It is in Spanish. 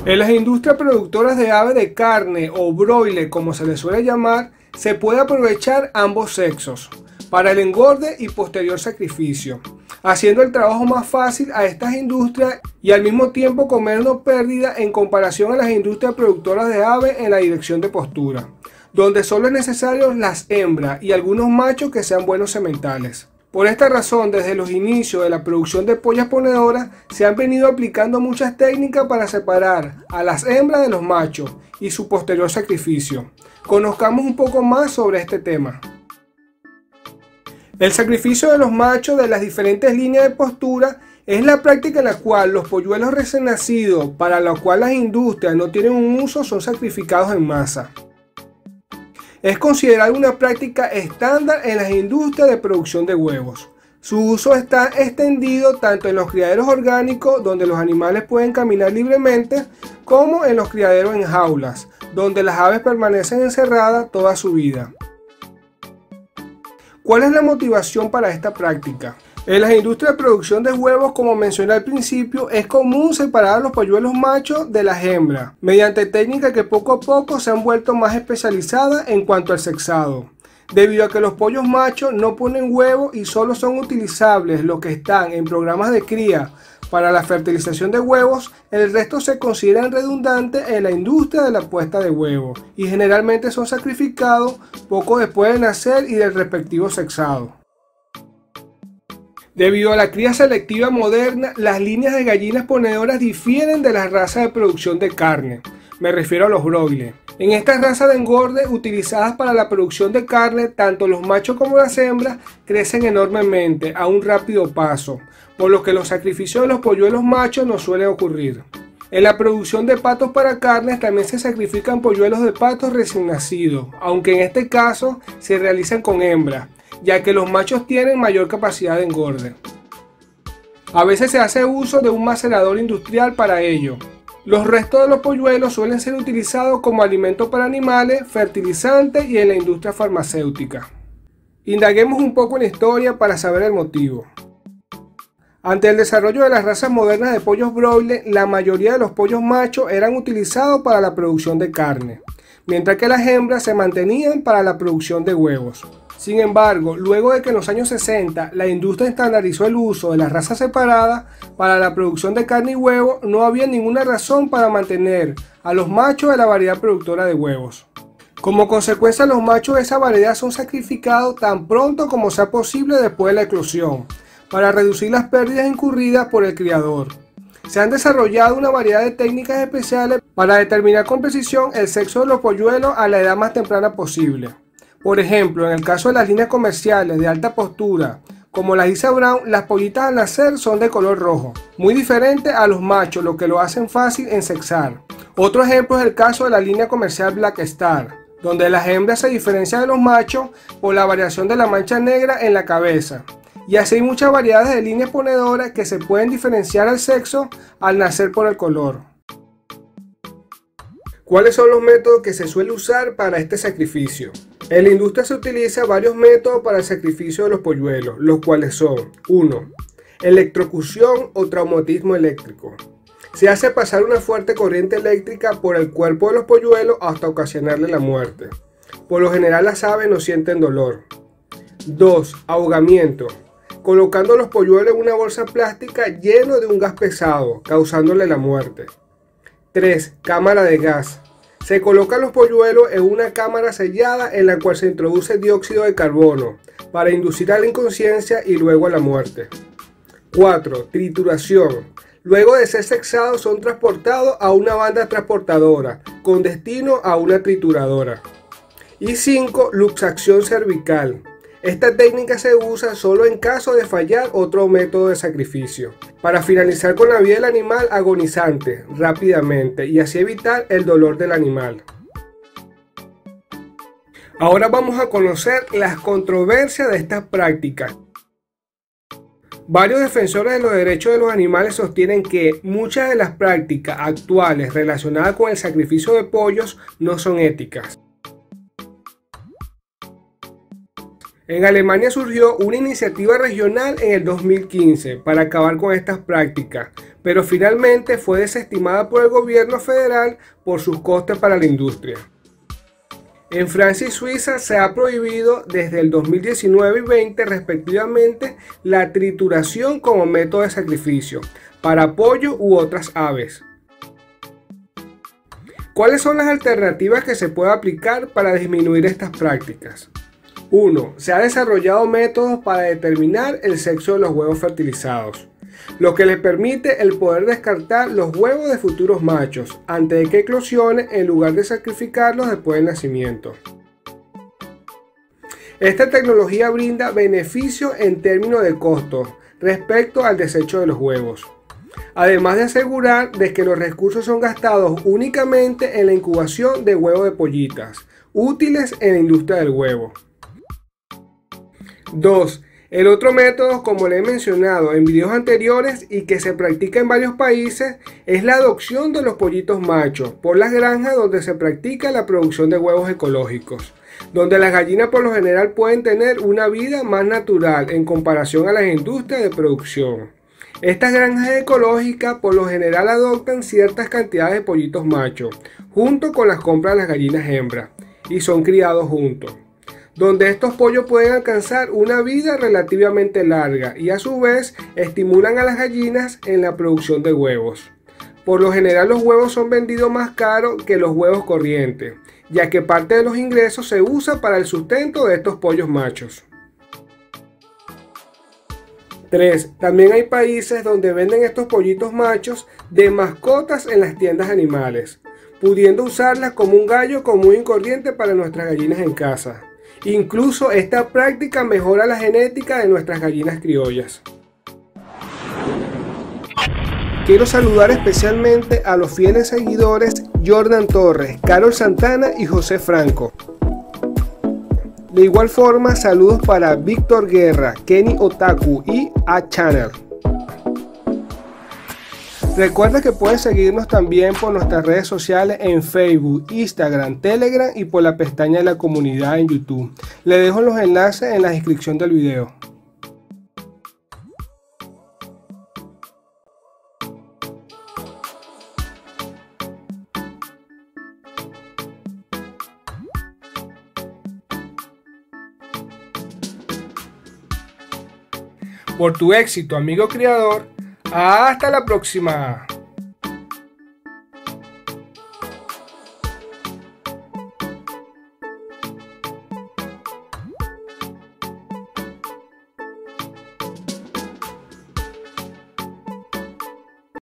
En las industrias productoras de aves de carne o broiler, como se les suele llamar, se puede aprovechar ambos sexos para el engorde y posterior sacrificio, haciendo el trabajo más fácil a estas industrias y al mismo tiempo con menos pérdida en comparación a las industrias productoras de aves en la dirección de postura, donde solo es necesario las hembras y algunos machos que sean buenos sementales. Por esta razón, desde los inicios de la producción de pollas ponedoras, se han venido aplicando muchas técnicas para separar a las hembras de los machos y su posterior sacrificio. Conozcamos un poco más sobre este tema. El sacrificio de los machos de las diferentes líneas de postura es la práctica en la cual los polluelos recién nacidos, para la cual las industrias no tienen un uso, son sacrificados en masa. Es considerada una práctica estándar en las industrias de producción de huevos. Su uso está extendido tanto en los criaderos orgánicos, donde los animales pueden caminar libremente, como en los criaderos en jaulas, donde las aves permanecen encerradas toda su vida. ¿Cuál es la motivación para esta práctica? En las industrias de producción de huevos, como mencioné al principio, es común separar a los polluelos machos de las hembras, mediante técnicas que poco a poco se han vuelto más especializadas en cuanto al sexado. Debido a que los pollos machos no ponen huevos y solo son utilizables los que están en programas de cría para la fertilización de huevos, el resto se consideran redundantes en la industria de la puesta de huevos y generalmente son sacrificados poco después de nacer y del respectivo sexado. Debido a la cría selectiva moderna, las líneas de gallinas ponedoras difieren de las razas de producción de carne. Me refiero a los broilers. En estas razas de engorde utilizadas para la producción de carne, tanto los machos como las hembras crecen enormemente a un rápido paso, por lo que los sacrificios de los polluelos machos no suelen ocurrir. En la producción de patos para carnes también se sacrifican polluelos de patos recién nacidos, aunque en este caso se realizan con hembras, ya que los machos tienen mayor capacidad de engorde. A veces se hace uso de un macerador industrial para ello. Los restos de los polluelos suelen ser utilizados como alimento para animales, fertilizantes y en la industria farmacéutica. Indaguemos un poco en la historia para saber el motivo. Ante el desarrollo de las razas modernas de pollos broiler, la mayoría de los pollos machos eran utilizados para la producción de carne, mientras que las hembras se mantenían para la producción de huevos. Sin embargo, luego de que en los años 60 la industria estandarizó el uso de las razas separadas para la producción de carne y huevos, no había ninguna razón para mantener a los machos de la variedad productora de huevos. Como consecuencia, los machos de esa variedad son sacrificados tan pronto como sea posible después de la eclosión, para reducir las pérdidas incurridas por el criador. Se han desarrollado una variedad de técnicas especiales para determinar con precisión el sexo de los polluelos a la edad más temprana posible. Por ejemplo, en el caso de las líneas comerciales de alta postura, como la Isa Brown, las pollitas al nacer son de color rojo, muy diferente a los machos, lo que lo hacen fácil en sexar. Otro ejemplo es el caso de la línea comercial Black Star, donde las hembras se diferencian de los machos por la variación de la mancha negra en la cabeza. Y así hay muchas variedades de líneas ponedoras que se pueden diferenciar al sexo al nacer por el color. ¿Cuáles son los métodos que se suele usar para este sacrificio? En la industria se utilizan varios métodos para el sacrificio de los polluelos, los cuales son 1. Electrocución o traumatismo eléctrico. Se hace pasar una fuerte corriente eléctrica por el cuerpo de los polluelos hasta ocasionarle la muerte. Por lo general las aves no sienten dolor. 2. Ahogamiento. Colocando los polluelos en una bolsa plástica lleno de un gas pesado, causándole la muerte. 3. Cámara de gas. Se colocan los polluelos en una cámara sellada en la cual se introduce dióxido de carbono para inducir a la inconsciencia y luego a la muerte. 4. Trituración. Luego de ser sexados son transportados a una banda transportadora con destino a una trituradora. Y 5. Luxación cervical. Esta técnica se usa solo en caso de fallar otro método de sacrificio, para finalizar con la vida del animal agonizante rápidamente y así evitar el dolor del animal. Ahora vamos a conocer las controversias de estas prácticas. Varios defensores de los derechos de los animales sostienen que muchas de las prácticas actuales relacionadas con el sacrificio de pollos no son éticas. En Alemania surgió una iniciativa regional en el 2015 para acabar con estas prácticas, pero finalmente fue desestimada por el gobierno federal por sus costes para la industria. En Francia y Suiza se ha prohibido desde el 2019 y 20 respectivamente la trituración como método de sacrificio para pollo u otras aves. ¿Cuáles son las alternativas que se puede aplicar para disminuir estas prácticas? 1. Se ha desarrollado métodos para determinar el sexo de los huevos fertilizados, lo que les permite el poder descartar los huevos de futuros machos antes de que eclosionen en lugar de sacrificarlos después del nacimiento. Esta tecnología brinda beneficios en términos de costos respecto al desecho de los huevos, además de asegurar de que los recursos son gastados únicamente en la incubación de huevos de pollitas, útiles en la industria del huevo. 2. El otro método, como le he mencionado en videos anteriores y que se practica en varios países, es la adopción de los pollitos machos por las granjas donde se practica la producción de huevos ecológicos, donde las gallinas por lo general pueden tener una vida más natural en comparación a las industrias de producción. Estas granjas ecológicas por lo general adoptan ciertas cantidades de pollitos machos, junto con las compras de las gallinas hembras, y son criados juntos, donde estos pollos pueden alcanzar una vida relativamente larga y a su vez estimulan a las gallinas en la producción de huevos. Por lo general los huevos son vendidos más caros que los huevos corrientes, ya que parte de los ingresos se usa para el sustento de estos pollos machos. 3. También hay países donde venden estos pollitos machos de mascotas en las tiendas animales, pudiendo usarlas como un gallo común y corriente para nuestras gallinas en casa. Incluso esta práctica mejora la genética de nuestras gallinas criollas. Quiero saludar especialmente a los fieles seguidores Jordan Torres, Carol Santana y José Franco. De igual forma, saludos para Víctor Guerra, Kenny Otaku y A Channel. Recuerda que puedes seguirnos también por nuestras redes sociales en Facebook, Instagram, Telegram y por la pestaña de la comunidad en YouTube. Le dejo los enlaces en la descripción del video. Por tu éxito, amigo criador. ¡Hasta la próxima!